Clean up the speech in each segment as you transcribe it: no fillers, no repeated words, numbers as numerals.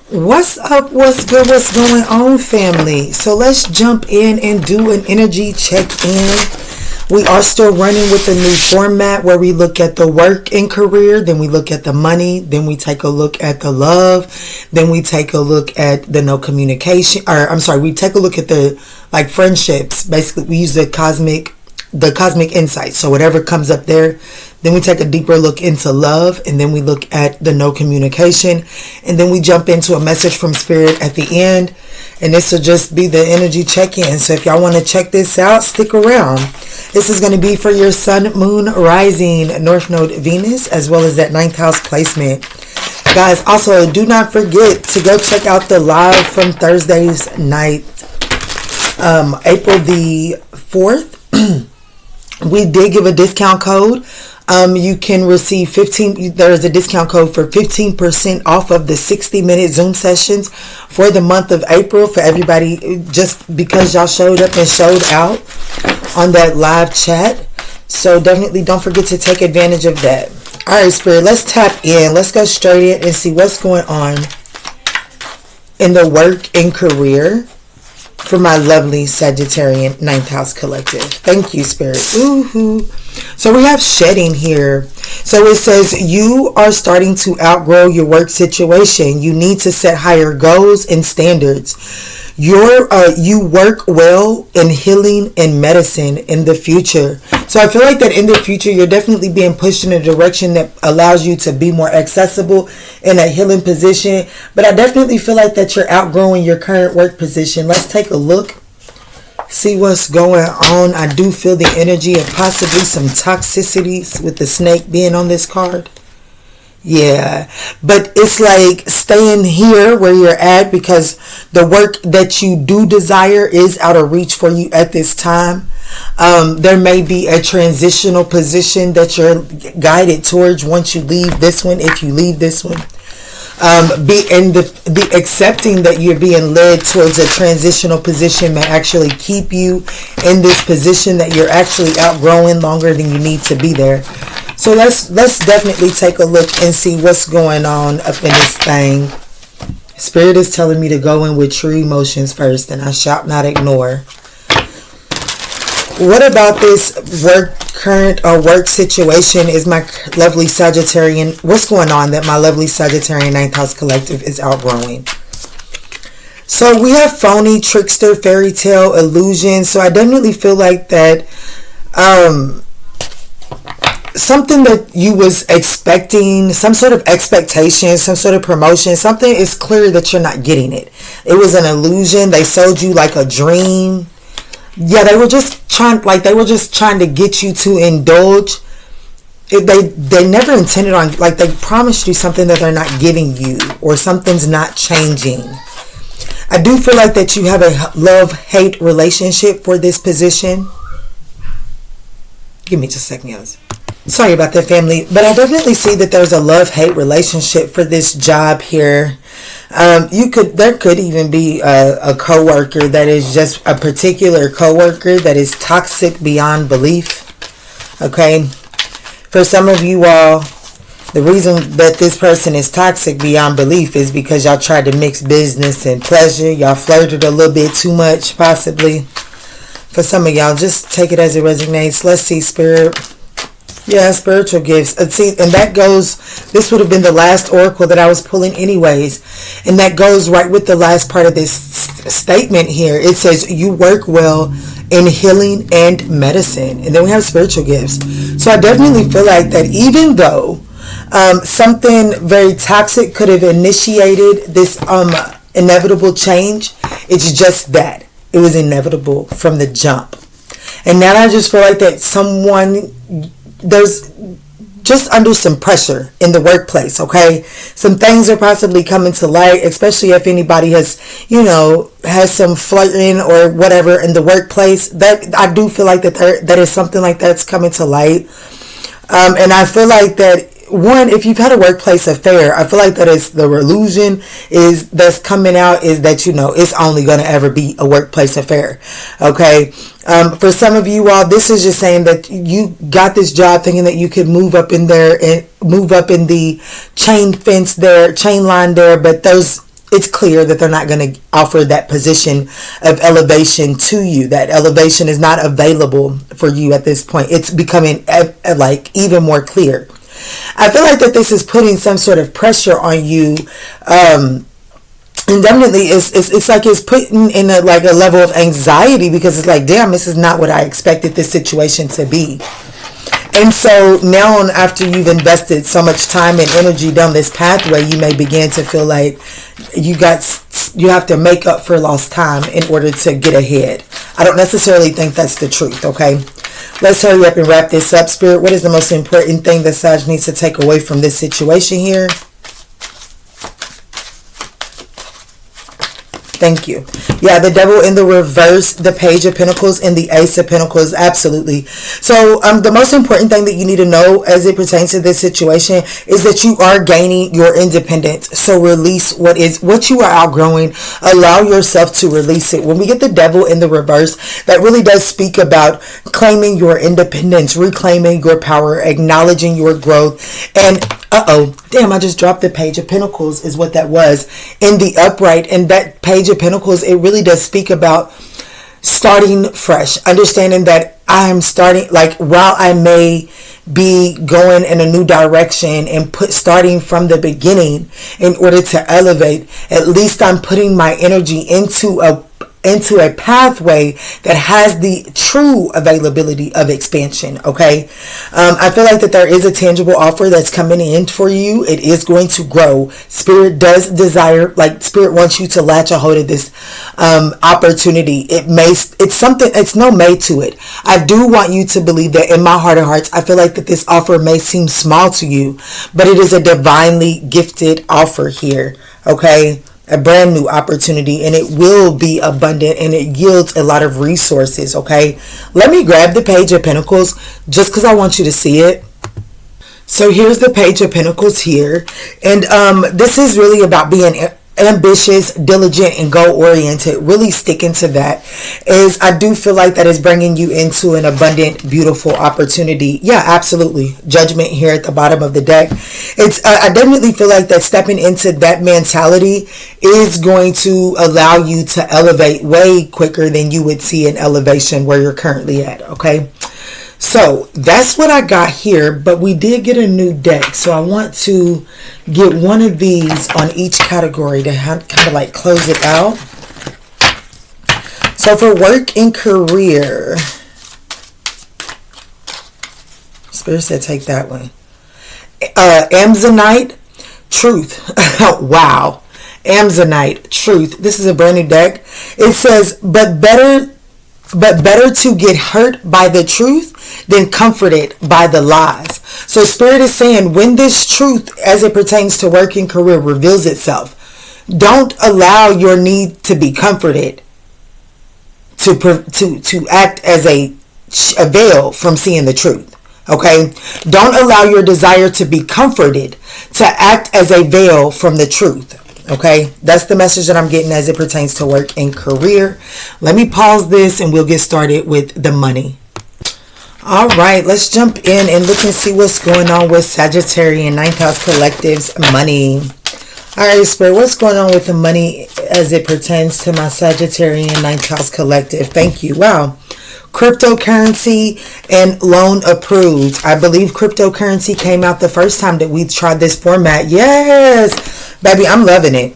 What's up? What's good? What's going on, family? So let's jump in and do an energy check-in. We are still running with the new format where we look at the work and career, then we look at the money, then we take a look at the love, then we take a look at the no communication, we take a look at the friendships. Basically, we use the cosmic insight. So whatever comes up there, then we take a deeper look into love, and then we look at the no communication, and then we jump into a message from spirit at the end, and this will just be the energy check-in. So if y'all want to check this out, stick around. This is going to be for your sun, moon, rising, north node Venus, as well as that 9th house placement. Guys, also do not forget to go check out the live from Thursday's night, April the 4th. We did give a discount code. You can receive there is a discount code for 15% off of the 60-minute Zoom sessions for the month of April for everybody, just because y'all showed up and showed out on that live chat. So definitely don't forget to take advantage of that. All right, Spirit, let's tap in. Let's go straight in and see what's going on in the work and career for my lovely Sagittarian 9th house collective. Thank you, Spirit. Woo-hoo. So we have shedding here. So it says you are starting to outgrow your work situation. You need to set higher goals and standards. You work well in healing and medicine in the future. So I feel like that in the future, you're definitely being pushed in a direction that allows you to be more accessible in a healing position. But I definitely feel like that you're outgrowing your current work position. Let's take a look. See what's going on. I do feel the energy of possibly some toxicities with the snake being on this card. Yeah, but it's like staying here where you're at, because the work that you do desire is out of reach for you at this time. There may be a transitional position that you're guided towards once you leave this one, if you leave this one. The accepting that you're being led towards a transitional position may actually keep you in this position that you're actually outgrowing longer than you need to be there. So let's definitely take a look and see what's going on up in this thing. Spirit is telling me to go in with true emotions first, and I shall not ignore. What about this current work situation is my lovely Sagittarian? What's going on that my lovely Sagittarian 9th house collective is outgrowing? So we have phony, trickster, fairy tale, illusion. So I definitely feel like that something that you was expecting, some sort of expectation, some sort of promotion, something is clear that you're not getting it. It was an illusion. They sold you like a dream. Yeah, they were just trying to get you to indulge. They never intended on, they promised you something that they're not giving you, or something's not changing. I do feel like that you have a love-hate relationship for this position. Give me just a second, guys. Sorry about that, family, but I definitely see that there's a love-hate relationship for this job here. There could even be a coworker that is just a particular coworker that is toxic beyond belief. Okay, for some of you all, the reason that this person is toxic beyond belief is because y'all tried to mix business and pleasure. Y'all flirted a little bit too much, possibly. For some of y'all, just take it as it resonates. Let's see, Spirit. Yeah, spiritual gifts. See, and that goes, this would have been the last oracle that I was pulling anyways. And that goes right with the last part of this statement here. It says, you work well in healing and medicine. And then we have spiritual gifts. So I definitely feel like that even though something very toxic could have initiated this inevitable change, it's just that. It was inevitable from the jump. And now I just feel like that there's just under some pressure in the workplace, okay? Some things are possibly coming to light, especially if anybody has some flirting or whatever in the workplace. That I do feel like that is something like that's coming to light. And I feel like that, one, if you've had a workplace affair, I feel like that is the illusion that's coming out is that, it's only going to ever be a workplace affair. Okay. For some of you all, this is just saying that you got this job thinking that you could move up in there and move up in the chain line there. But those it's clear that they're not going to offer that position of elevation to you. That elevation is not available for you at this point. It's becoming like even more clear. I feel like that this is putting some sort of pressure on you. And definitely it's like it's putting in a level of anxiety, because it's like, damn, this is not what I expected this situation to be. And so now on, after you've invested so much time and energy down this pathway, you may begin to feel like you have to make up for lost time in order to get ahead. I don't necessarily think that's the truth, okay? Let's hurry up and wrap this up, Spirit. What is the most important thing that Sag needs to take away from this situation here? Thank you. Yeah, the Devil in the reverse, the Page of Pentacles, and the Ace of Pentacles. Absolutely. So the most important thing that you need to know as it pertains to this situation is that you are gaining your independence. So release what you are outgrowing. Allow yourself to release it. When we get the Devil in the reverse, that really does speak about claiming your independence, reclaiming your power, acknowledging your growth. And damn, I just dropped the Page of Pentacles is what that was in the upright. And that Page of Pentacles, it really does speak about starting fresh, understanding that I'm starting, like, while I may be going in a new direction and starting from the beginning in order to elevate, at least I'm putting my energy into a pathway that has the true availability of expansion. Okay. I feel like that there is a tangible offer that's coming in for you. It is going to grow. Spirit does desire, like, Spirit wants you to latch a hold of this opportunity. It's no may to it. I do want you to believe that in my heart of hearts, I feel like that this offer may seem small to you, but it is a divinely gifted offer here. Okay. A brand new opportunity, and it will be abundant, and it yields a lot of resources. Okay, let me grab the Page of Pentacles just because I want you to see it. So here's the Page of Pentacles here, and this is really about being ambitious, diligent, and goal-oriented. Really sticking to that. Is I do feel like that is bringing you into an abundant, beautiful opportunity. Yeah, absolutely. Judgment here at the bottom of the deck. I definitely feel like that stepping into that mentality is going to allow you to elevate way quicker than you would see an elevation where you're currently at. Okay. So that's what I got here, but we did get a new deck. So I want to get one of these on each category to kind of like close it out. So for work and career, Spirit said take that one. Amazonite, truth. Wow. Amazonite, truth. This is a brand new deck. It says, but better to get hurt by the truth than comforted by the lies. So Spirit is saying, when this truth as it pertains to work and career reveals itself, don't allow your need to be comforted to act as a veil from seeing the truth. Okay, don't allow your desire to be comforted to act as a veil from the truth. Okay, that's the message that I'm getting as it pertains to work and career. Let me pause this and we'll get started with the money. All right, let's jump in and look and see what's going on with Sagittarius 9th House Collective's money. All right, Spirit, what's going on with the money as it pertains to my Sagittarius 9th House Collective? Thank you. Wow. Cryptocurrency and loan approved. I believe cryptocurrency came out the first time that we tried this format. Yes, baby, I'm loving it.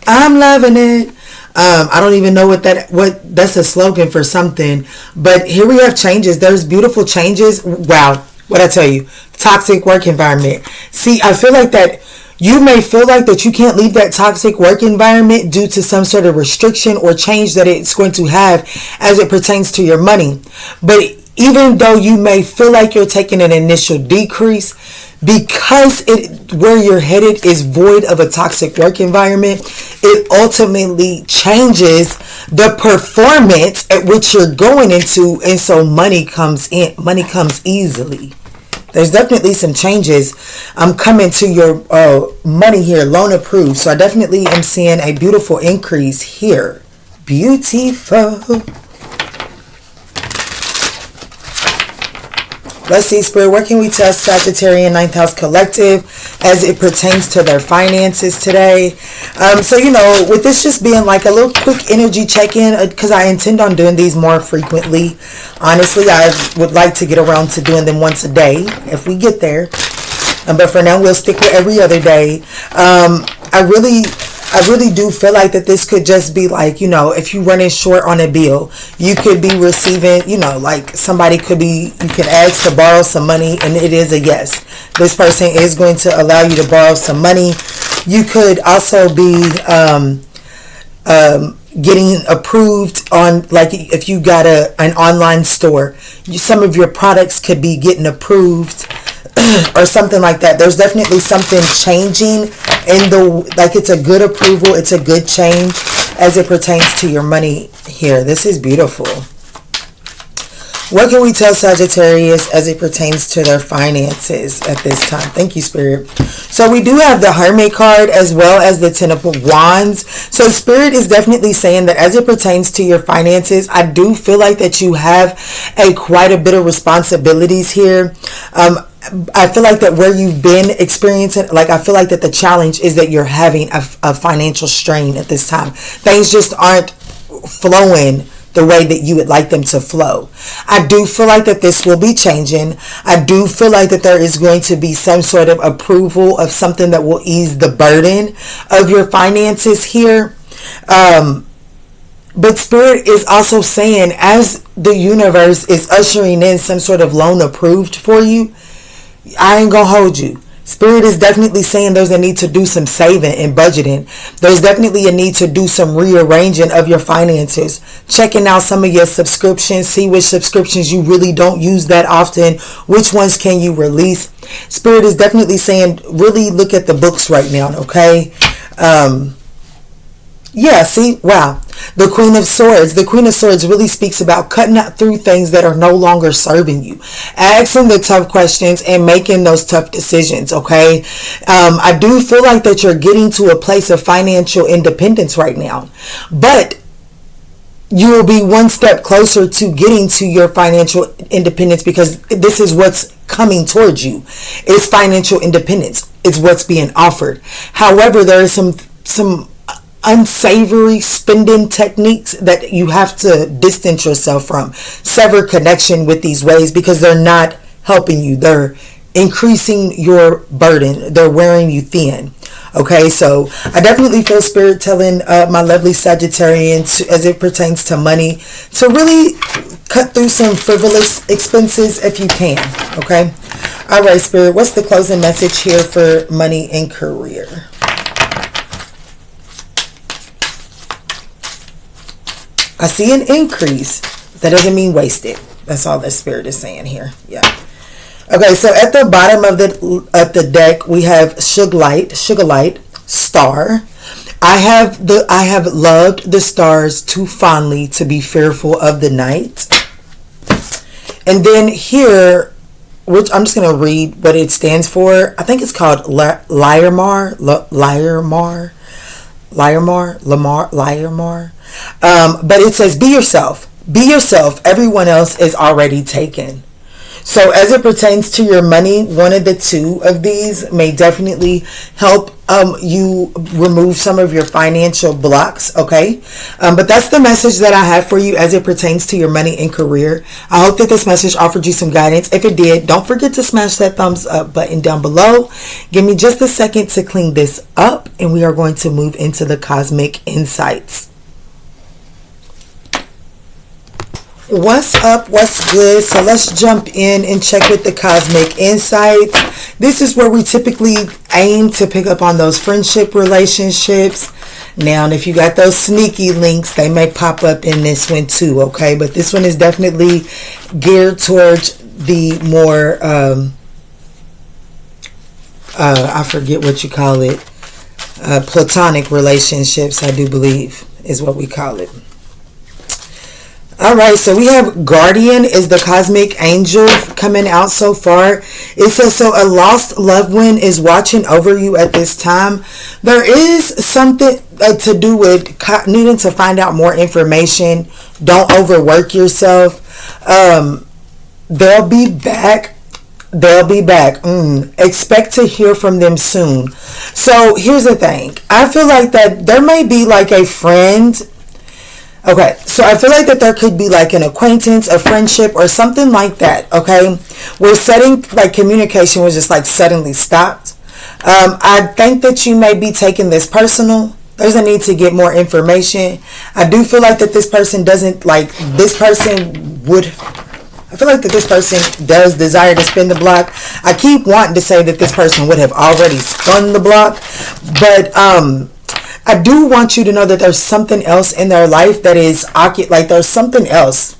I'm loving it. I don't even know what that's a slogan for something, but here we have changes. There's beautiful changes. Wow, what I tell you, toxic work environment. See, I feel like that you may feel like that you can't leave that toxic work environment due to some sort of restriction or change that it's going to have as it pertains to your money. But even though you may feel like you're taking an initial decrease, because where you're headed is void of a toxic work environment, it ultimately changes the performance at which you're going into, and so money comes in. Money comes easily. There's definitely some changes coming to your money here, loan approved. So I definitely am seeing a beautiful increase here. Beautiful. Let's see, Spirit, what can we tell Sagittarian 9th House Collective as it pertains to their finances today? So, with this just being like a little quick energy check-in, because I intend on doing these more frequently. Honestly, I would like to get around to doing them once a day if we get there. But for now, we'll stick with every other day. I really do feel like that this could just be like, if you're running short on a bill, you could be receiving, like somebody you can ask to borrow some money, and it is a yes. This person is going to allow you to borrow some money. You could also be getting approved on, like if you got an online store, some of your products could be getting approved or something like that. There's definitely something changing it's a good approval, it's a good change as it pertains to your money here. This is beautiful. What can we tell Sagittarius as it pertains to their finances at this time? Thank you, Spirit. So we do have the Hermit card as well as the Ten of Wands. So Spirit is definitely saying that as it pertains to your finances, I do feel like that you have quite a bit of responsibilities here. I feel like that where you've been experiencing, I feel like that the challenge is that you're having a financial strain at this time. Things just aren't flowing the way that you would like them to flow. I do feel like that this will be changing. I do feel like that there is going to be some sort of approval of something that will ease the burden of your finances here. But Spirit is also saying, as the universe is ushering in some sort of loan approved for you, I ain't gonna hold you. Spirit is definitely saying there's a need to do some saving and budgeting. There's definitely a need to do some rearranging of your finances. Checking out some of your subscriptions. See which subscriptions you really don't use that often. Which ones can you release? Spirit is definitely saying really look at the books right now, okay? Yeah, see, wow. The Queen of Swords. The Queen of Swords really speaks about cutting out through things that are no longer serving you. Asking the tough questions and making those tough decisions, okay? I do feel like that you're getting to a place of financial independence right now. But you will be one step closer to getting to your financial independence, because this is what's coming towards you. It's financial independence. It's what's being offered. However, there is some unsavory spending techniques that you have to distance yourself from. Sever connection with these ways, because they're not helping you. They're increasing your burden. They're wearing you thin. Okay, so I definitely feel Spirit telling my lovely Sagittarians, as it pertains to money, to really cut through some frivolous expenses if you can. Okay, all right, Spirit, what's the closing message here for money and career? I see an increase. That doesn't mean wasted. That's all the Spirit is saying here. Yeah. Okay, so at the bottom of the deck, we have Sugar Light, Star. I have loved the stars too fondly to be fearful of the night. And then here, which I'm just going to read what it stands for. I think it's called Lyramar. But it says, be yourself. Be yourself. Everyone else is already taken. So as it pertains to your money, one of the two of these may definitely help you remove some of your financial blocks, okay? But that's the message that I have for you as it pertains to your money and career. I hope that this message offered you some guidance. If it did, don't forget to smash that thumbs up button down below. Give me just a second to clean this up, and we are going to move into the cosmic insights. What's up? What's good? So let's jump in and check with the cosmic insights. This is where we typically aim to pick up on those friendship relationships. Now, if you got those sneaky links, they may pop up in this one too, okay? But this one is definitely geared towards the more, I forget what you call it, platonic relationships, I do believe is what we call it. All right, so we have Guardian is the cosmic angel coming out so far. It says, so a lost loved one is watching over you at this time. There is something to do with needing to find out more information. Don't overwork yourself. They'll be back They'll be back. Expect to hear from them soon. So here's the thing. I feel like that there may be like a friend. Okay, so I feel like that there could be like an acquaintance, a friendship, or something like that. Okay, where like communication was just like suddenly stopped. I think that you may be taking this personal. There's a need to get more information. I do feel like that this person doesn't like this person would. I feel like that this person does desire to spin the block. I keep wanting to say that this person would have already spun the block, but I do want you to know that there's something else in their life that is like there's something else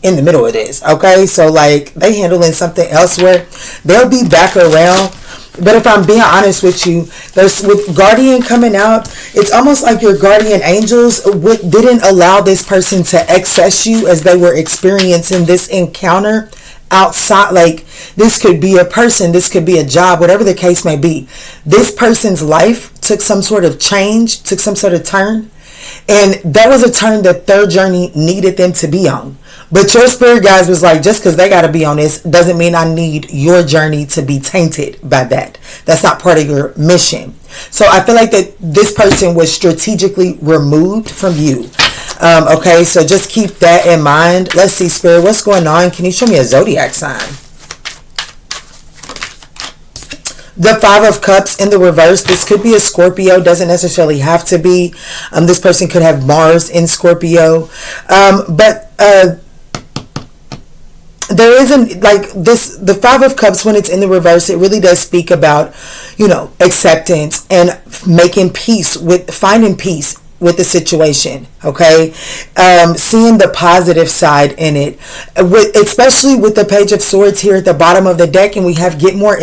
in the middle of this. Okay, so like they handling something elsewhere. They'll be back around. But if I'm being honest with you, there's with guardian coming out, it's almost like your guardian angels didn't allow this person to access you as they were experiencing this encounter outside. Like this could be a person, this could be a job, whatever the case may be. This person's life took some sort of change, took some sort of turn. And that was a turn that their journey needed them to be on. But your spirit guides was like, just because they got to be on this doesn't mean I need your journey to be tainted by that. That's not part of your mission. So I feel like that this person was strategically removed from you. Okay, so just keep that in mind. Let's see, Spirit, what's going on? Can you show me a zodiac sign? The Five of Cups in the reverse. This could be a Scorpio. Doesn't necessarily have to be. This person could have Mars in Scorpio. But there isn't like this. The Five of Cups, when it's in the reverse, it really does speak about, acceptance and making peace finding peace with the situation. Okay, seeing the positive side in it, especially with the Page of Swords here at the bottom of the deck, and we have get more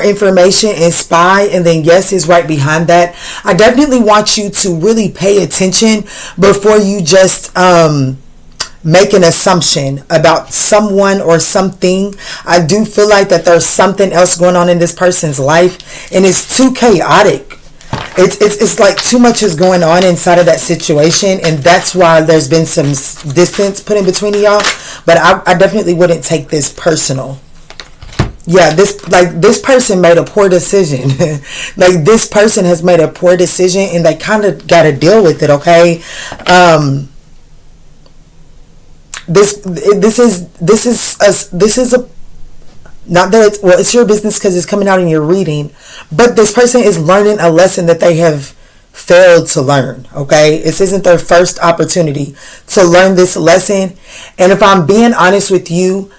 information and spy, and then yes is right behind that. I definitely want you to really pay attention before you just make an assumption about someone or something. I do feel like that there's something else going on in this person's life, and it's too chaotic. It's like too much is going on inside of that situation, and that's why there's been some distance put in between y'all. But I definitely wouldn't take this personal. Yeah, this person made a poor decision. Like this person has made a poor decision, and they kind of got to deal with it. Okay. This is a not that it's your business because it's coming out in your reading, but this person is learning a lesson that they have failed to learn. Okay, this isn't their first opportunity to learn this lesson. And if I'm being honest with you,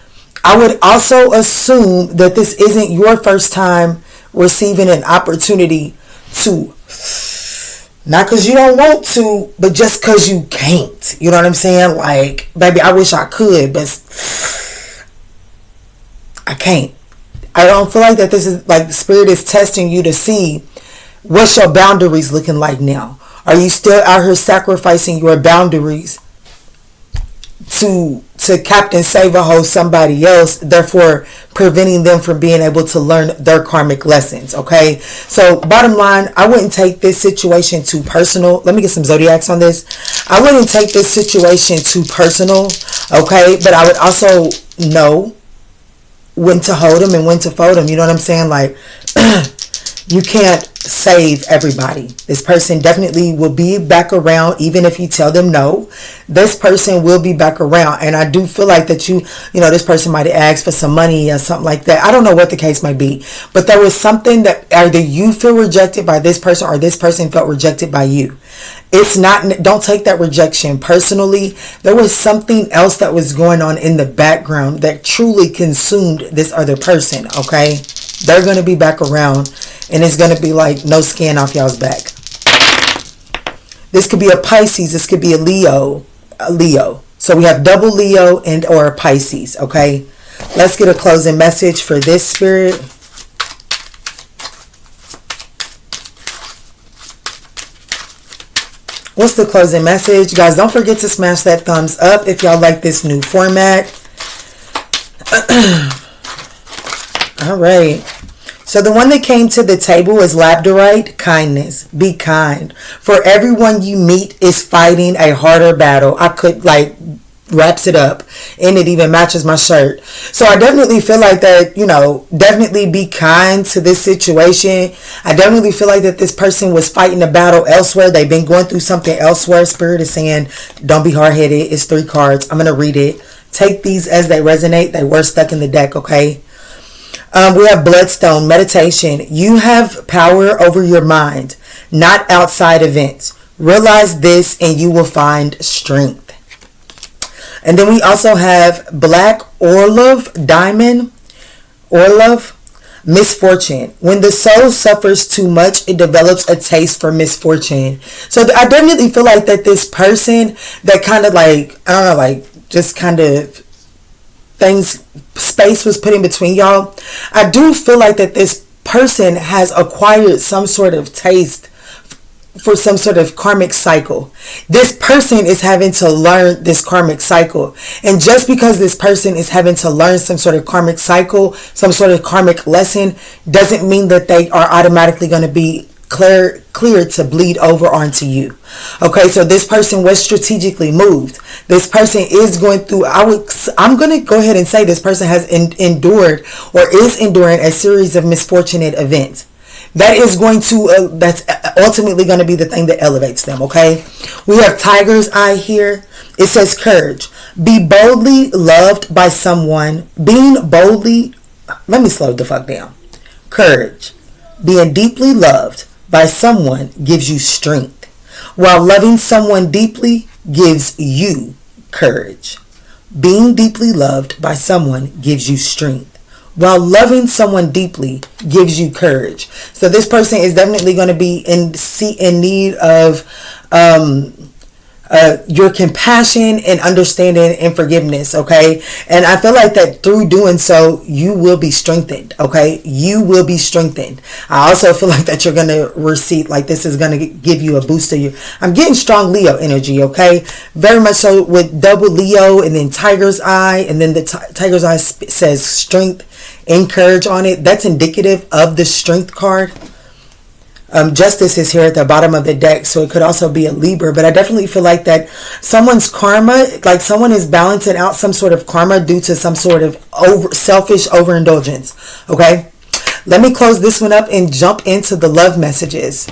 I would also assume that this isn't your first time receiving an opportunity to, not because you don't want to, but just because you can't. You know what I'm saying? Like, baby, I wish I could, but I can't. I don't feel like that this is like the Spirit is testing you to see what's your boundaries looking like now. Are you still out here sacrificing your boundaries to Captain Save-A-Ho somebody else, therefore preventing them from being able to learn their karmic lessons? Okay, so bottom line, I wouldn't take this situation too personal. Let me get some zodiacs on this. I wouldn't take this situation too personal. Okay, but I would also know when to hold them and when to fold them. You know what I'm saying? Like, you can't save everybody. This person definitely will be back around, even if you tell them no. This person will be back around, and I do feel like that this person might have asked for some money or something like that. I don't know what the case might be, but there was something that either you feel rejected by this person or this person felt rejected by you. It's not, don't take that rejection personally. There was something else that was going on in the background that truly consumed this other person. Okay, they're going to be back around, and it's going to be like no skin off y'all's back. This could be a Pisces. This could be a Leo. So we have double Leo and or a Pisces. Okay, let's get a closing message for this, Spirit. What's the closing message? Guys, don't forget to smash that thumbs up if y'all like this new format. All right. So the one that came to the table is labradorite, kindness. Be kind. For everyone you meet is fighting a harder battle. I could wraps it up, and it even matches my shirt. So I definitely feel like that, definitely be kind to this situation. I definitely feel like that this person was fighting a battle elsewhere. They've been going through something elsewhere. Spirit is saying, don't be hard-headed. It's 3 cards. I'm going to read it. Take these as they resonate. They were stuck in the deck, okay? We have Bloodstone, meditation. You have power over your mind, not outside events. Realize this and you will find strength. And then we also have Black Orlov, Diamond, Orlov, misfortune. When the soul suffers too much, it develops a taste for misfortune. So I definitely feel like that this person that kind of just kind of space was put in between y'all. I do feel like that this person has acquired some sort of taste for some sort of karmic cycle. This person is having to learn this karmic cycle. And just because this person is having to learn some sort of karmic cycle, some sort of karmic lesson, doesn't mean that they are automatically going to be clear to bleed over onto you. Okay, so this person was strategically moved. This person is going through, I'm going to go ahead and say this person has endured or is enduring a series of misfortunate events. That is going to, that's ultimately going to be the thing that elevates them, okay? We have Tiger's Eye here. It says courage. Be boldly loved by someone. Being boldly, let me slow the fuck down. Courage. Being deeply loved by someone gives you strength, while loving someone deeply gives you courage. Being deeply loved by someone gives you strength, while loving someone deeply gives you courage. So this person is definitely going to be in need of your compassion and understanding and forgiveness, okay? And I feel like that through doing so, you will be strengthened, okay? You will be strengthened. I also feel like that you're going to receive, like this is going to give you a boost to you. I'm getting strong Leo energy, okay? Very much so with double Leo and then Tiger's Eye. And then the Tiger's Eye says strength and courage on it. That's indicative of the strength card. Justice is here at the bottom of the deck, so it could also be a Libra, but I definitely feel like that someone's karma, like someone is balancing out some sort of karma due to some sort of selfish overindulgence, okay? Let me close this one up and jump into the love messages.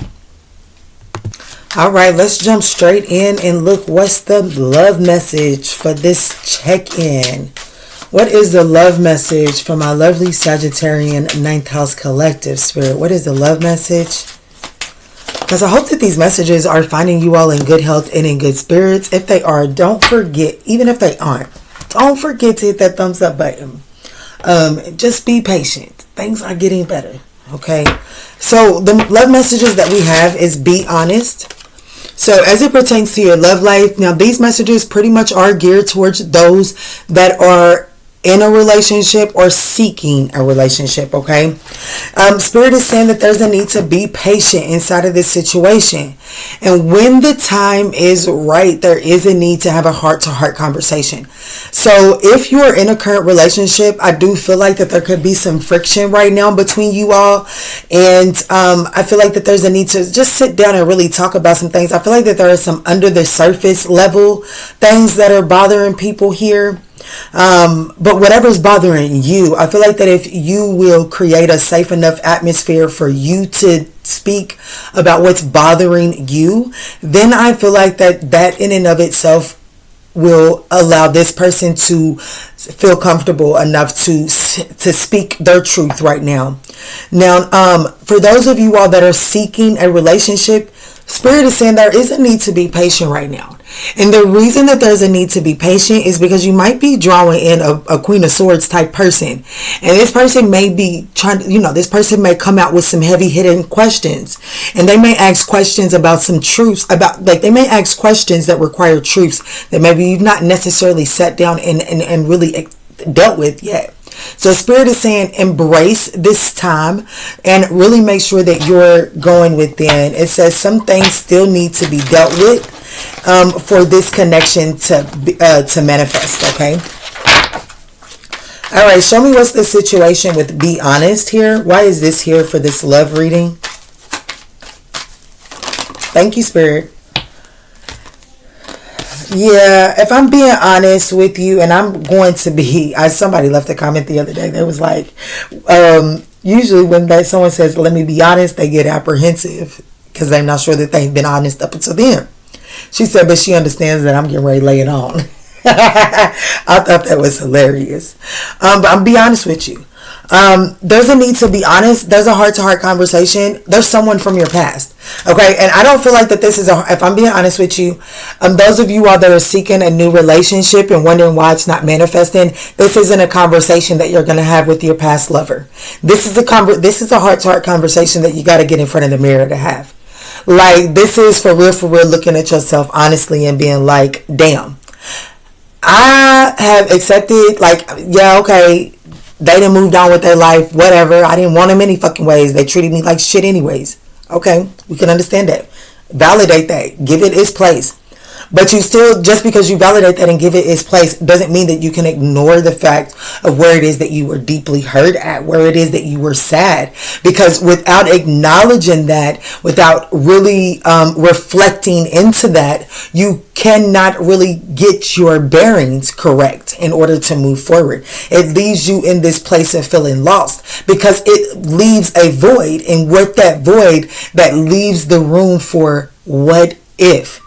All right, let's jump straight in and look what's the love message for this check-in. What is the love message for my lovely Sagittarian 9th house collective spirit? What is the love message? Because I hope that these messages are finding you all in good health and in good spirits. If they are, don't forget, even if they aren't, don't forget to hit that thumbs up button. Just be patient. Things are getting better. Okay. So the love messages that we have is be honest. So as it pertains to your love life, now these messages pretty much are geared towards those that are in a relationship or seeking a relationship, okay? Spirit is saying that there's a need to be patient inside of this situation. And when the time is right, there is a need to have a heart-to-heart conversation. So if you are in a current relationship, I do feel like that there could be some friction right now between you all. And I feel like that there's a need to just sit down and really talk about some things. I feel like that there are some under the surface level things that are bothering people here. But whatever's bothering you, I feel like that if you will create a safe enough atmosphere for you to speak about what's bothering you, then I feel like that in and of itself will allow this person to feel comfortable enough to speak their truth right now. Now, for those of you all that are seeking a relationship, Spirit is saying there is a need to be patient right now. And the reason that there's a need to be patient is because you might be drawing in a Queen of Swords type person. And this person may be trying to, this person may come out with some heavy hitting questions. And they may ask questions about some truths, they may ask questions that require truths that maybe you've not necessarily sat down and really dealt with yet. So Spirit is saying embrace this time and really make sure that you're going within. It says some things still need to be dealt with for this connection to manifest, okay? All right, show me what's the situation with be honest here. Why is this here for this love reading? Thank you, Spirit. Yeah, if I'm being honest with you, and I'm going to be, somebody left a comment the other day. They was like, usually when someone says, let me be honest, they get apprehensive because they're not sure that they've been honest up until then. She said, but she understands that I'm getting ready to lay it on. I thought that was hilarious. But I'm be honest with you. There's a need to be honest. There's a heart-to-heart conversation. There's someone from your past. Okay, and I don't feel like that this is if I'm being honest with you, those of you all that are seeking a new relationship and wondering why it's not manifesting, this isn't a conversation that you're going to have with your past lover. This is a heart-to-heart conversation that you got to get in front of the mirror to have. Like, this is for real, looking at yourself honestly and being like, damn, I have accepted, like, yeah, okay, they done moved on with their life, whatever. I didn't want them any fucking ways. They treated me like shit anyways. Okay, we can understand that. Validate that. Give it its place. But you still, just because you validate that and give it its place, doesn't mean that you can ignore the fact of where it is that you were deeply hurt at, where it is that you were sad. Because without acknowledging that, without really reflecting into that, you cannot really get your bearings correct in order to move forward. It leaves you in this place of feeling lost because it leaves a void, and with that void, that leaves the room for what if.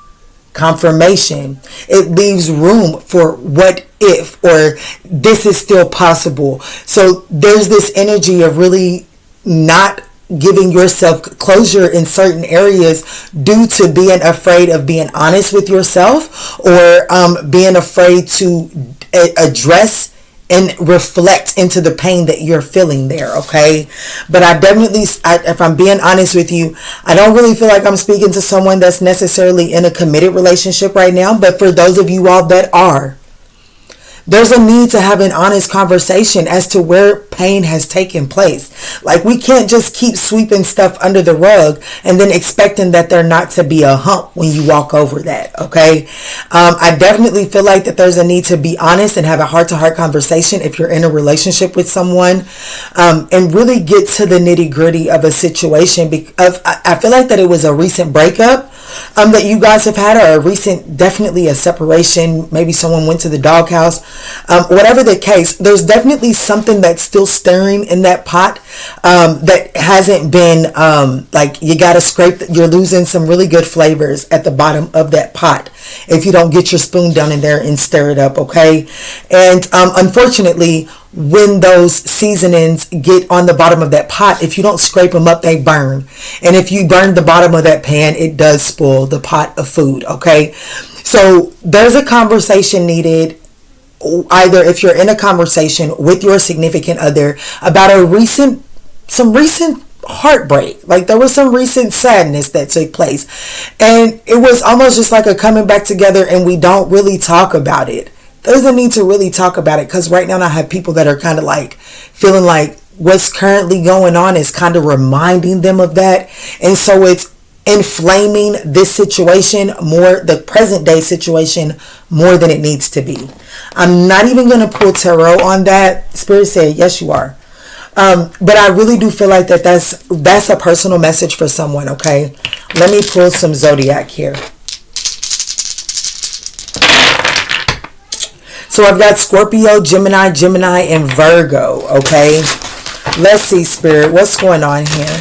Confirmation. It leaves room for what if, or this is still possible. So there's this energy of really not giving yourself closure in certain areas due to being afraid of being honest with yourself, or being afraid to address and reflect into the pain that you're feeling there, okay? But I definitely, if I'm being honest with you, I don't really feel like I'm speaking to someone that's necessarily in a committed relationship right now. But for those of you all that are, there's a need to have an honest conversation as to where pain has taken place. Like, we can't just keep sweeping stuff under the rug and then expecting that there not to be a hump when you walk over that, okay? I definitely feel like that there's a need to be honest and have a heart-to-heart conversation if you're in a relationship with someone, and really get to the nitty-gritty of a situation. Because I feel like that it was a recent breakup that you guys have had, or a recent, definitely a separation. Maybe someone went to the doghouse. Whatever the case, there's definitely something that's still stirring in that pot that hasn't been, like, you got to scrape, you're losing some really good flavors at the bottom of that pot if you don't get your spoon down in there and stir it up, okay? And unfortunately, when those seasonings get on the bottom of that pot, if you don't scrape them up, they burn. And if you burn the bottom of that pan, it does spoil the pot of food, okay? So there's a conversation needed, either if you're in a conversation with your significant other about some recent heartbreak. Like, there was some recent sadness that took place, and it was almost just like a coming back together, and we don't really talk about it. There's a need to really talk about it, because right now I have people that are kind of like feeling like what's currently going on is kind of reminding them of that. And so it's inflaming this situation more, the present day situation, more than it needs to be. I'm not even going to pull tarot on that. Spirit said, yes, you are. But I really do feel like that's a personal message for someone, okay? Let me pull some zodiac here. So I've got Scorpio, Gemini, and Virgo, okay? Let's see, Spirit, what's going on here?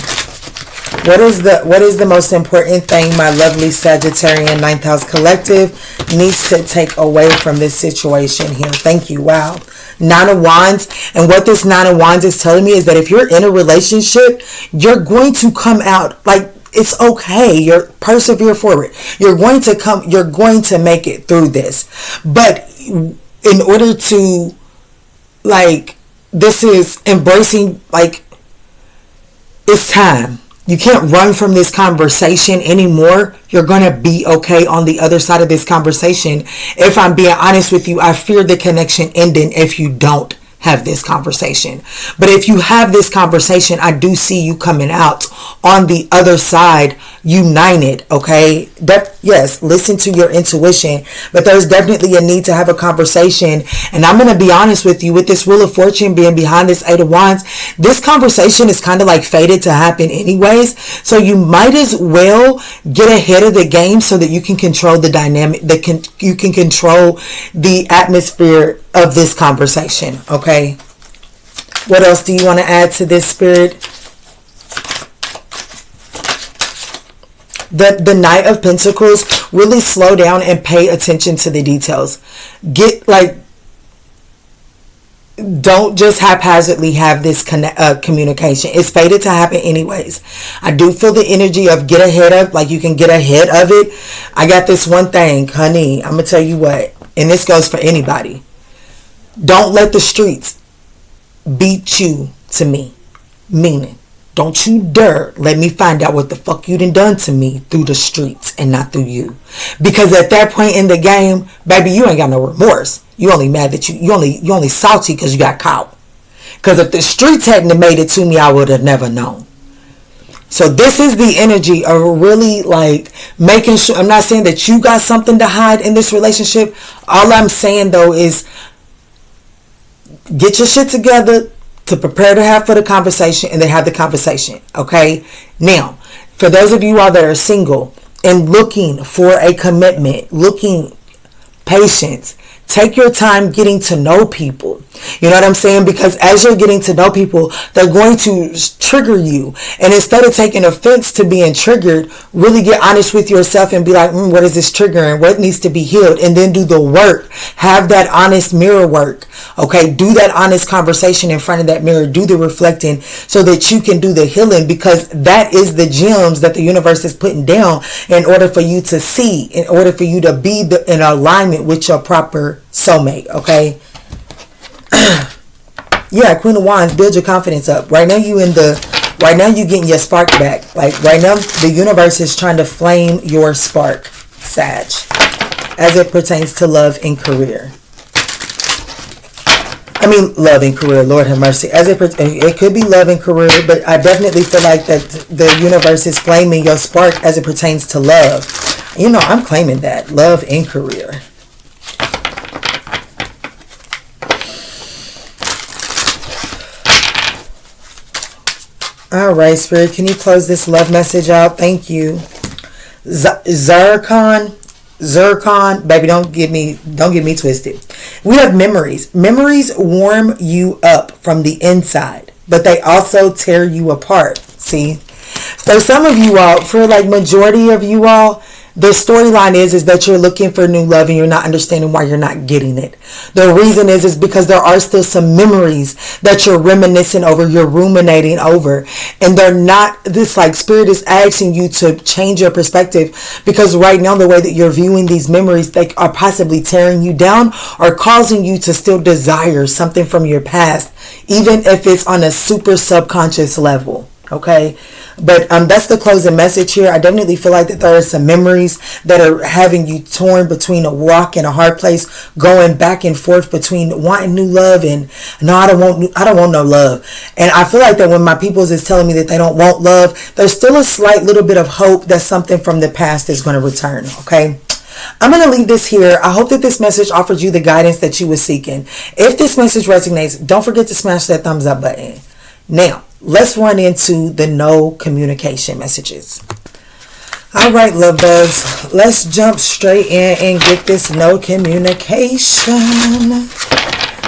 What is the most important thing my lovely Sagittarian 9th house collective needs to take away from this situation here? Thank you. Wow. 9 of Wands. And what this 9 of Wands is telling me is that if you're in a relationship, you're going to come out. Like, it's okay. You're persevere forward. You're going to make it through this. But in order to, like, this is embracing, like, it's time. You can't run from this conversation anymore. You're going to be okay on the other side of this conversation. If I'm being honest with you, I fear the connection ending if you don't have this conversation. But if you have this conversation, I do see you coming out on the other side united, okay? Yes, listen to your intuition, but there's definitely a need to have a conversation. And I'm going to be honest with you, with this Wheel of Fortune being behind this Eight of Wands, this conversation is kind of like fated to happen anyways. So you might as well get ahead of the game so that you can control the dynamic, you can control the atmosphere of this conversation, okay? What else do you want to add to this, Spirit? The Knight of Pentacles, really slow down and pay attention to the details. Don't just haphazardly have this communication. It's fated to happen anyways. I do feel the energy of get ahead of, like you can get ahead of it. I got this one thing, honey, I'm going to tell you what, and this goes for anybody. Don't let the streets beat you to me. Meaning, don't you dare let me find out what the fuck you done to me through the streets and not through you. Because at that point in the game, baby, you ain't got no remorse. You only mad that you only salty because you got caught. Because if the streets hadn't made it to me, I would have never known. So this is the energy of really like making sure. I'm not saying that you got something to hide in this relationship. All I'm saying though is get your shit together to prepare to have for the conversation, and then have the conversation, okay? Now, for those of you all that are single and looking for a commitment, patience, take your time getting to know people. You know what I'm saying? Because as you're getting to know people, they're going to trigger you. And instead of taking offense to being triggered, really get honest with yourself and be like, what is this triggering? What needs to be healed? And then do the work. Have that honest mirror work. Okay? Do that honest conversation in front of that mirror. Do the reflecting so that you can do the healing, because that is the gems that the universe is putting down in order for you to see, in order for you to be in alignment with your proper soulmate. Okay? Yeah, Queen of Wands, build your confidence up. Right now you getting your spark back. Like right now the universe is trying to flame your spark, Sag, as it pertains to love and career. I mean, love and career, Lord have mercy. It could be love and career, but I definitely feel like that the universe is flaming your spark as it pertains to love. You know, I'm claiming that. Love and career. All right, Spirit, can you close this love message out? Thank you. Zircon, baby, don't get me twisted. We have memories. Memories warm you up from the inside, but they also tear you apart. See? For some of you all, for like majority of you all, the storyline is that you're looking for new love and you're not understanding why you're not getting it. The reason is because there are still some memories that you're reminiscing over, you're ruminating over, and they're not, this like Spirit is asking you to change your perspective, because right now the way that you're viewing these memories, they are possibly tearing you down or causing you to still desire something from your past, even if it's on a super subconscious level. Okay, but that's the closing message here. I definitely feel like that there are some memories that are having you torn between a rock and a hard place, going back and forth between wanting new love and no, I don't want no love. And I feel like that when my peoples is telling me that they don't want love, there's still a slight little bit of hope that something from the past is going to return. Okay, I'm going to leave this here. I hope that this message offered you the guidance that you were seeking. If this message resonates, don't forget to smash that thumbs up button. Now, let's run into the no communication messages. All right, love bugs. Let's jump straight in and get this no communication.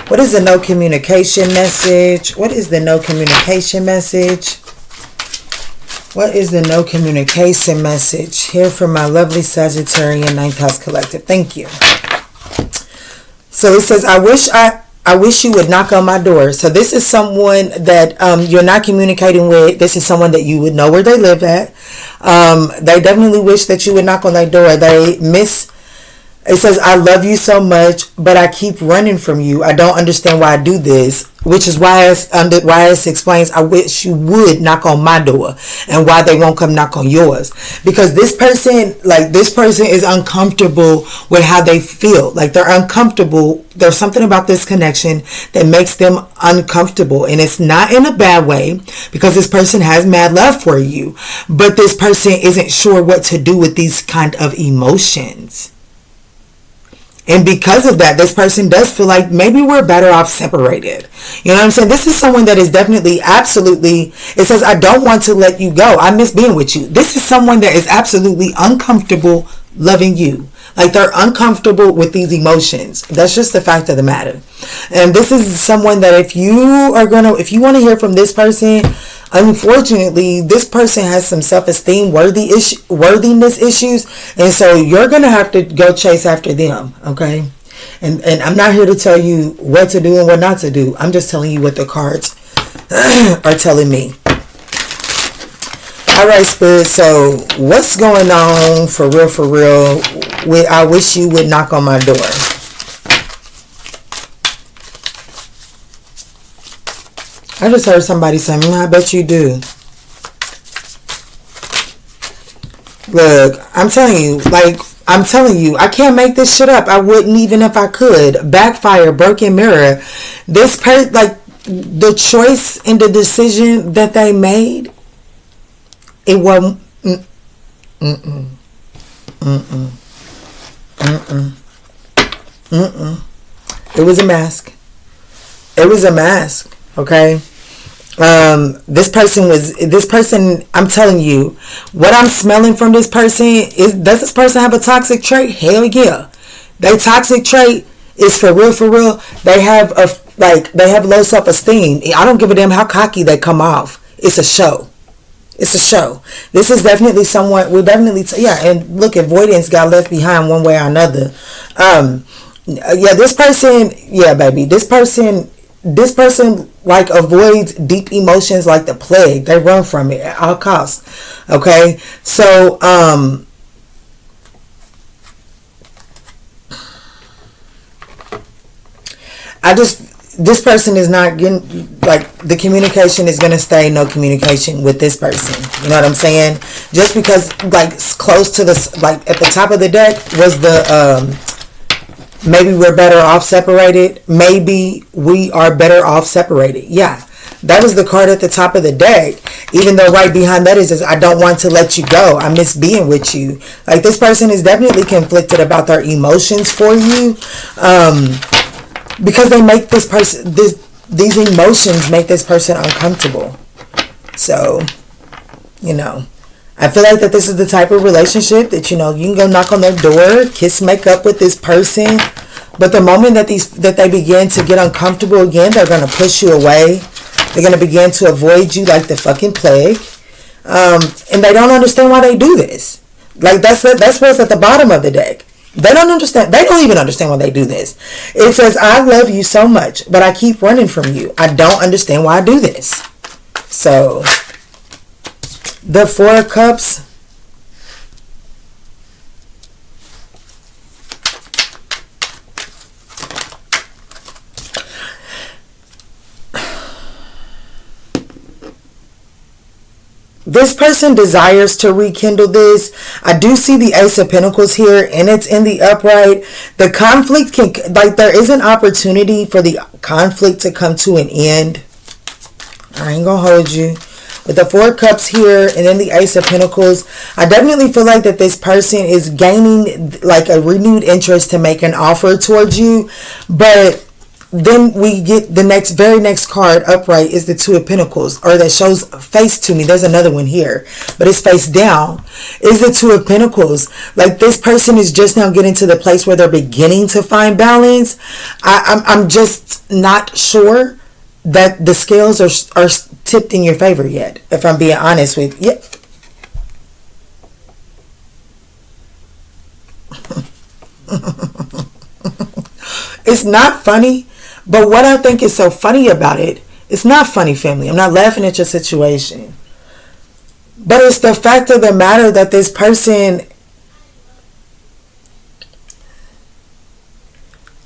What is the no communication message? What is the no communication message? What is the no communication message here for my lovely Sagittarian 9th house collective? Thank you. So it says, I wish you would knock on my door. So this is someone that you're not communicating with. This is someone that you would know where they live at. They definitely wish that you would knock on their door. It says, I love you so much, but I keep running from you. I don't understand why I do this. which is why it explains, I wish you would knock on my door, and why they won't come knock on yours. Because this person is uncomfortable with how they feel. Like, they're uncomfortable. There's something about this connection that makes them uncomfortable. And it's not in a bad way, because this person has mad love for you. But this person isn't sure what to do with these kind of emotions. And because of that, this person does feel like maybe we're better off separated. You know what I'm saying? This is someone that is definitely, absolutely, it says, I don't want to let you go. I miss being with you. This is someone that is absolutely uncomfortable loving you. Like, they're uncomfortable with these emotions. That's just the fact of the matter. And this is someone that if you want to hear from this person, unfortunately, this person has some self-esteem worthiness issues. And so you're going to have to go chase after them. Okay. And I'm not here to tell you what to do and what not to do. I'm just telling you what the cards are telling me. All right, Spirit. So what's going on for real, for real? I wish you would knock on my door. I just heard somebody say, I bet you do. Look, I'm telling you, I can't make this shit up. I wouldn't even if I could. Backfire, broken mirror. The choice and the decision that they made, it wasn't. It was a mask. It was a mask. Okay. This person, I'm telling you, what I'm smelling from this person is, does this person have a toxic trait? Hell yeah. Their toxic trait is for real, for real. They have low self-esteem. I don't give a damn how cocky they come off. It's a show. It's a show. This is definitely someone, and look, avoidance got left behind one way or another. This person, baby, this person like avoids deep emotions like the plague. They run from it at all costs. Okay. So, this person is not getting, like, the communication is going to stay no communication with this person. You know what I'm saying? Just because, like, close to this, like, at the top of the deck was the, maybe we're better off separated. Maybe we are better off separated. Yeah. That was the card at the top of the deck. Even though right behind that is I don't want to let you go. I miss being with you. Like, this person is definitely conflicted about their emotions for you. Because they make this person, these emotions make this person uncomfortable. So, I feel like that this is the type of relationship that, you can go knock on their door, kiss, make up with this person. But the moment that they begin to get uncomfortable again, they're going to push you away. They're going to begin to avoid you like the fucking plague. And they don't understand why they do this. Like, that's what's at the bottom of the deck. They don't understand. They don't even understand why they do this. It says, I love you so much, but I keep running from you. I don't understand why I do this. So, the Four of Cups. This person desires to rekindle this. I do see the Ace of Pentacles here, and it's in the upright. The conflict there is an opportunity for the conflict to come to an end. I ain't gonna hold you. With the Four of Cups here, and then the Ace of Pentacles, I definitely feel like that this person is gaining like a renewed interest to make an offer towards you. But then we get the very next card upright is the Two of Pentacles, or that shows face to me. There's another one here, but it's face down. Is the Two of Pentacles. Like, this person is just now getting to the place where they're beginning to find balance. I'm just not sure that the scales are tipped in your favor yet, if I'm being honest with you. It's not funny. But what I think is so funny about it, it's not funny, family. I'm not laughing at your situation. But it's the fact of the matter that this person,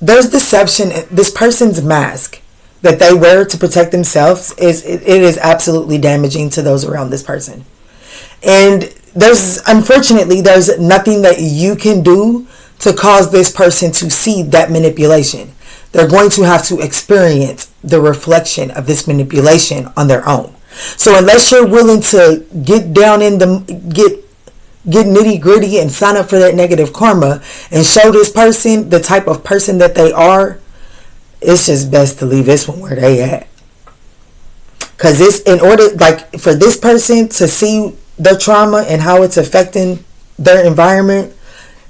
there's deception. This person's mask. that they wear to protect themselves it is absolutely damaging to those around this person. And unfortunately, there's nothing that you can do to cause this person to see that manipulation. They're going to have to experience the reflection of this manipulation on their own. So unless you're willing to get down in get nitty gritty and sign up for that negative karma and show this person the type of person that they are, it's just best to leave this one where they at. Because in order, like, for this person to see their trauma and how it's affecting their environment,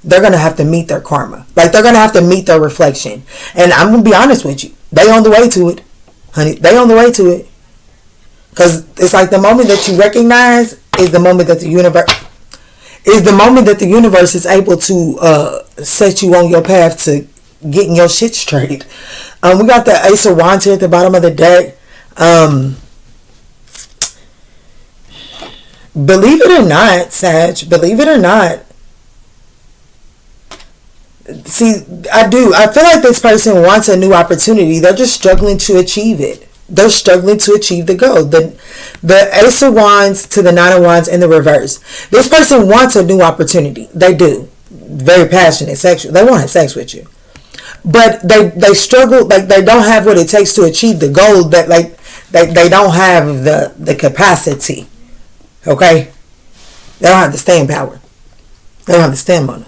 they're going to have to meet their karma. Like, they're going to have to meet their reflection. And I'm going to be honest with you. They on the way to it. Honey, they on the way to it. Because it's like the moment that you recognize is the moment that the universe is able to set you on your path to getting your shit straight. We got the Ace of Wands here at the bottom of the deck. Believe it or not, Sag, believe it or not, see, I feel like this person wants a new opportunity. They're just struggling to achieve it. They're struggling to achieve the goal. The Ace of Wands to the Nine of Wands in the reverse. This person wants a new opportunity. They do. Very passionate, sexual. They want to have sex with you. But they struggle, like, they don't have what it takes to achieve the goal. That, like, they don't have the capacity. Okay? They don't have the staying power. They don't have the stamina.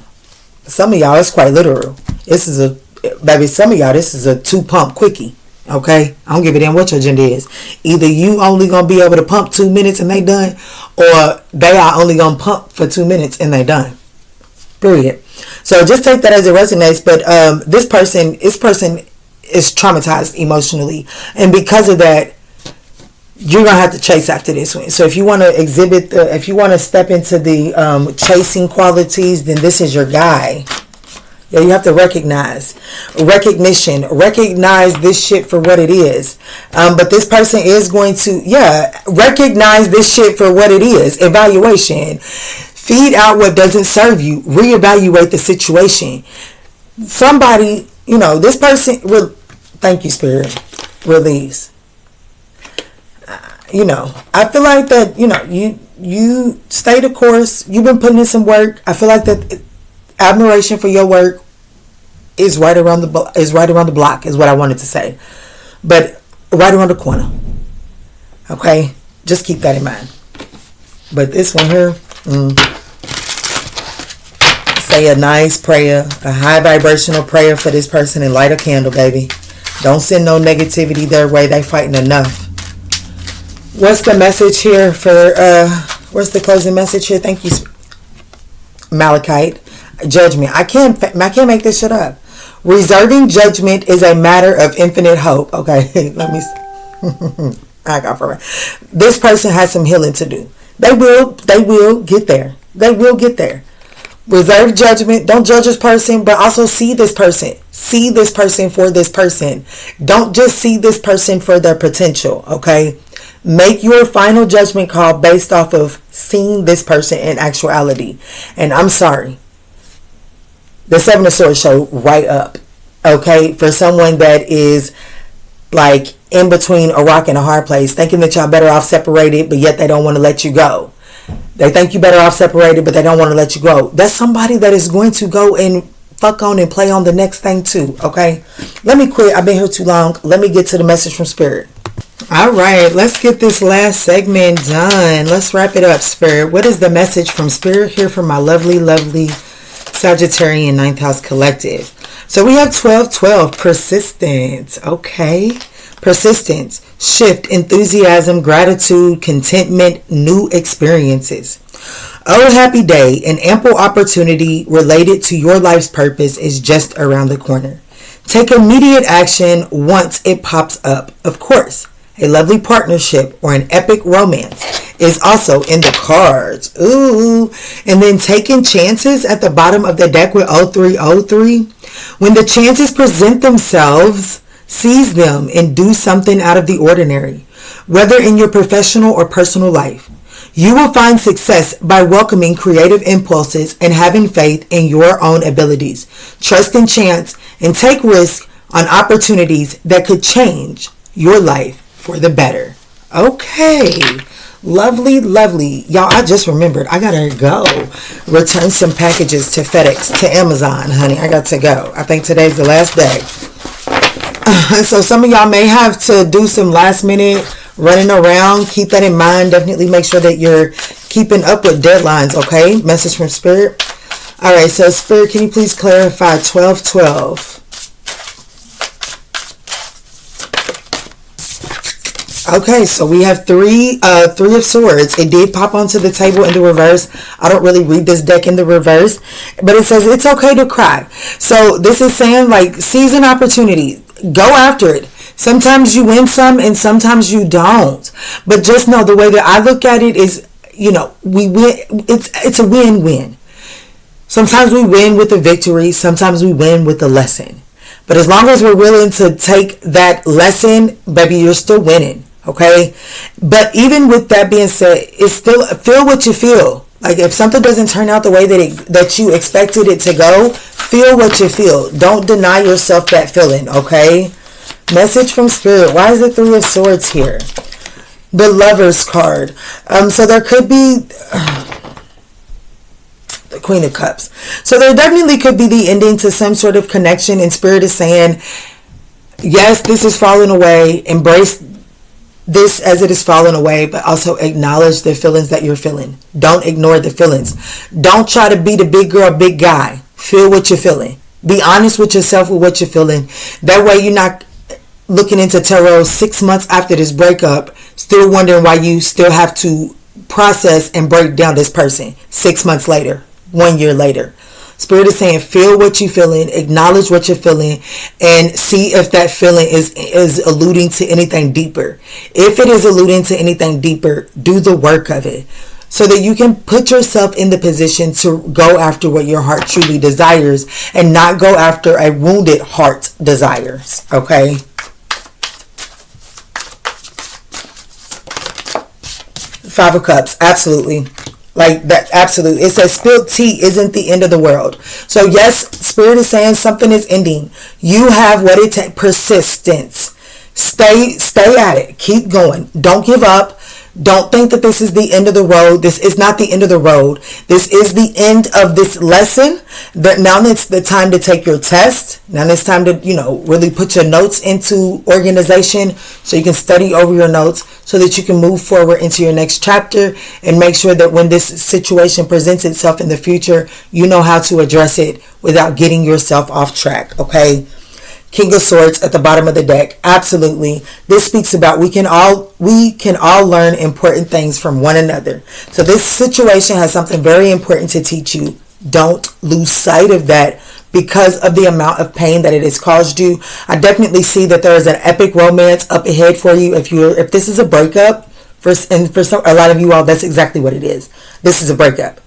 Some of y'all, it's quite literal. Some of y'all, this is a 2-pump quickie. Okay? I don't give a damn what your agenda is. Either you only gonna be able to pump 2 minutes and they done, or they are only gonna pump for 2 minutes and they done. Period. So just take that as it resonates. But this person is traumatized emotionally, and because of that, you're gonna have to chase after this one. So if you want to step into the chasing qualities, then this is your guy. Yeah, you have to recognize this shit for what it is. But this person is going to, recognize this shit for what it is. Evaluation. Feed out what doesn't serve you. Reevaluate the situation. Somebody, this person, thank you, Spirit, release. I feel like that, you stay the course. You've been putting in some work. I feel like that admiration for your work is right around the block, is what I wanted to say. But right around the corner. Okay? Just keep that in mind. But this one here, say a nice prayer, a high vibrational prayer for this person, and light a candle, baby. Don't send no negativity their way. They fighting enough. What's the message here for, what's the closing message here? Thank you, Malachite. Judgment. I can't make this shit up. Reserving judgment is a matter of infinite hope. Okay, let me, I got for it. This person has some healing to do. They will get there. They will get there. Reserve judgment. Don't judge this person, but also see this person. See this person for this person. Don't just see this person for their potential, okay? Make your final judgment call based off of seeing this person in actuality. And I'm sorry. The Seven of Swords show right up, okay? For someone that is like in between a rock and a hard place, thinking that y'all better off separated, but yet they don't want to let you go. They think you better off separated, but they don't want to let you go. That's somebody that is going to go and fuck on and play on the next thing too, okay? Let me quit. I've been here too long. Let me get to the message from Spirit. All right, let's get this last segment done. Let's wrap it up, Spirit. What is the message from Spirit here for my lovely, lovely Sagittarian 9th House Collective? So we have 12-12, persistence, okay? Persistence, shift, enthusiasm, gratitude, contentment, new experiences. Oh, happy day, an ample opportunity related to your life's purpose is just around the corner. Take immediate action once it pops up. Of course, a lovely partnership or an epic romance is also in the cards. Ooh. And then taking chances at the bottom of the deck with 0303. When the chances present themselves, seize them and do something out of the ordinary, whether in your professional or personal life. You will find success by welcoming creative impulses and having faith in your own abilities. Trust in chance and take risks on opportunities that could change your life for the better. Okay. Lovely, lovely. Y'all, I just remembered I gotta go return some packages to FedEx, to Amazon, honey. I got to go. I think today's the last day. So some of y'all may have to do some last minute running around. Keep that in mind. Definitely make sure that you're keeping up with deadlines, okay? Message from Spirit. All right, so Spirit, can you please clarify 1212? Okay, so we have three of swords. It did pop onto the table in the reverse. I don't really read this deck in the reverse, but it says it's okay to cry. So this is saying, like, seize an opportunity. Go after it. Sometimes you win some and sometimes you don't. But just know, the way that I look at it is, we win. It's a win-win. Sometimes we win with a victory. Sometimes we win with a lesson. But as long as we're willing to take that lesson, baby, you're still winning. Okay, but even with that being said, it's still feel what you feel. Like, if something doesn't turn out the way that you expected it to go, feel what you feel. Don't deny yourself that feeling. Okay. Message from Spirit. Why is the Three of Swords here? The Lover's card. So there could be the Queen of Cups. So there definitely could be the ending to some sort of connection. And Spirit is saying, yes, this is falling away. Embrace this as it is falling away, but also acknowledge the feelings that you're feeling. Don't ignore the feelings. Don't try to be the big girl, big guy. Feel what you're feeling. Be honest with yourself with what you're feeling. That way you're not looking into tarot 6 months after this breakup, still wondering why you still have to process and break down this person 6 months later, 1 year later. Spirit is saying, feel what you're feeling, acknowledge what you're feeling, and see if that feeling is alluding to anything deeper. If it is alluding to anything deeper, do the work of it so that you can put yourself in the position to go after what your heart truly desires and not go after a wounded heart desires. Okay? Five of Cups, absolutely. Like that, absolutely. It says spilled tea isn't the end of the world. So yes, Spirit is saying something is ending. You have what it takes. Persistence. Stay at it. Keep going. Don't give up. Don't think that this is the end of the road. This is not the end of the road. This is the end of this lesson. That now it's the time to take your test. Now it's time to, really put your notes into organization so you can study over your notes so that you can move forward into your next chapter and make sure that when this situation presents itself in the future, you know how to address it without getting yourself off track. Okay? King of Swords at the bottom of the deck. Absolutely. This speaks about we can all learn important things from one another. So this situation has something very important to teach you. Don't lose sight of that because of the amount of pain that it has caused you. I definitely see that there is an epic romance up ahead for you. If this is a breakup, for a lot of you all, that's exactly what it is. This is a breakup.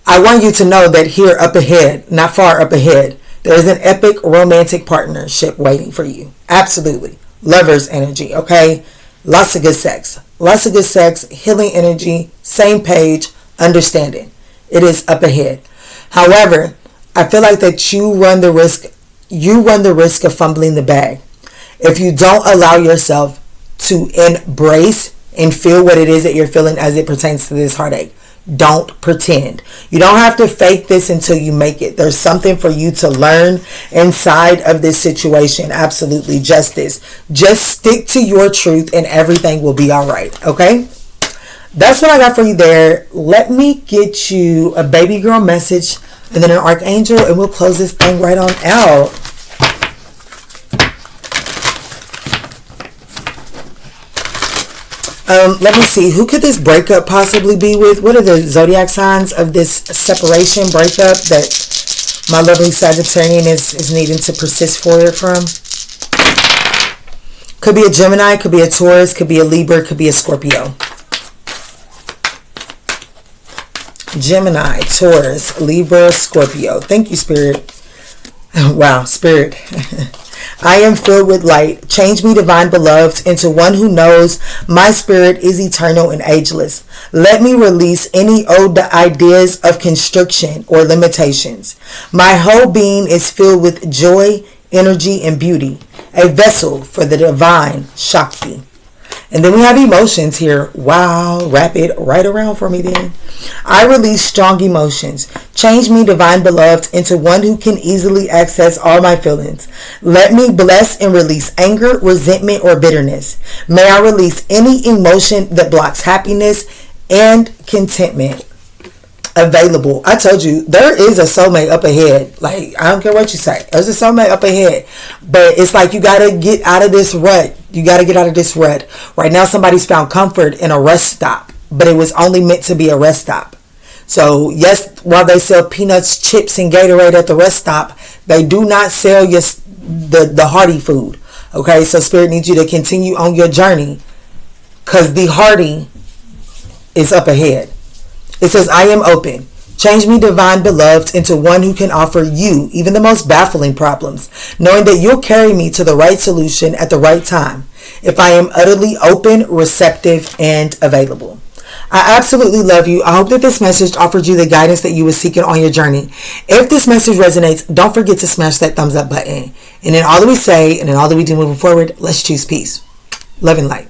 I want you to know that here up ahead, not far up ahead, there is an epic romantic partnership waiting for you. Absolutely. Lover's energy, okay? Lots of good sex. Lots of good sex, healing energy, same page, understanding. It is up ahead. However, I feel like that you run the risk of fumbling the bag. If you don't allow yourself to embrace and feel what it is that you're feeling as it pertains to this heartache. Don't pretend. You don't have to fake this until you make it. There's something for you to learn inside of this situation. Absolutely. Just stick to your truth and everything will be all right. Okay? That's what I got for you there. Let me get you a baby girl message and then an archangel and we'll close this thing right on out. Let me see. Who could this breakup possibly be with? What are the zodiac signs of this separation breakup that my lovely Sagittarian is needing to persist forward from? Could be a Gemini, could be a Taurus, could be a Libra, could be a Scorpio. Gemini, Taurus, Libra, Scorpio. Thank you, Spirit. Wow, Spirit. I am filled with light. Change me, divine beloved, into one who knows my spirit is eternal and ageless. Let me release any old ideas of constriction or limitations. My whole being is filled with joy, energy, and beauty. a vessel for the divine Shakti. And then we have emotions here. Wow, wrap it right around for me then. I release strong emotions. Change me, divine beloved, into one who can easily access all my feelings. Let me bless and release anger, resentment, or bitterness. May I release any emotion that blocks happiness and contentment. Available. I told you, there is a soulmate up ahead. Like, I don't care what you say. There's a soulmate up ahead. But it's like you got to get out of this rut. You got to get out of this rut. Right now, somebody's found comfort in a rest stop. But it was only meant to be a rest stop. So, yes, while they sell peanuts, chips, and Gatorade at the rest stop, they do not sell the hearty food. Okay? So, Spirit needs you to continue on your journey. Because the hearty is up ahead. It says, I am open. Change me, divine beloved, into one who can offer you even the most baffling problems, knowing that you'll carry me to the right solution at the right time, if I am utterly open, receptive, and available. I absolutely love you. I hope that this message offered you the guidance that you were seeking on your journey. If this message resonates, don't forget to smash that thumbs up button. And in all that we say, and in all that we do moving forward, let's choose peace, love, and light.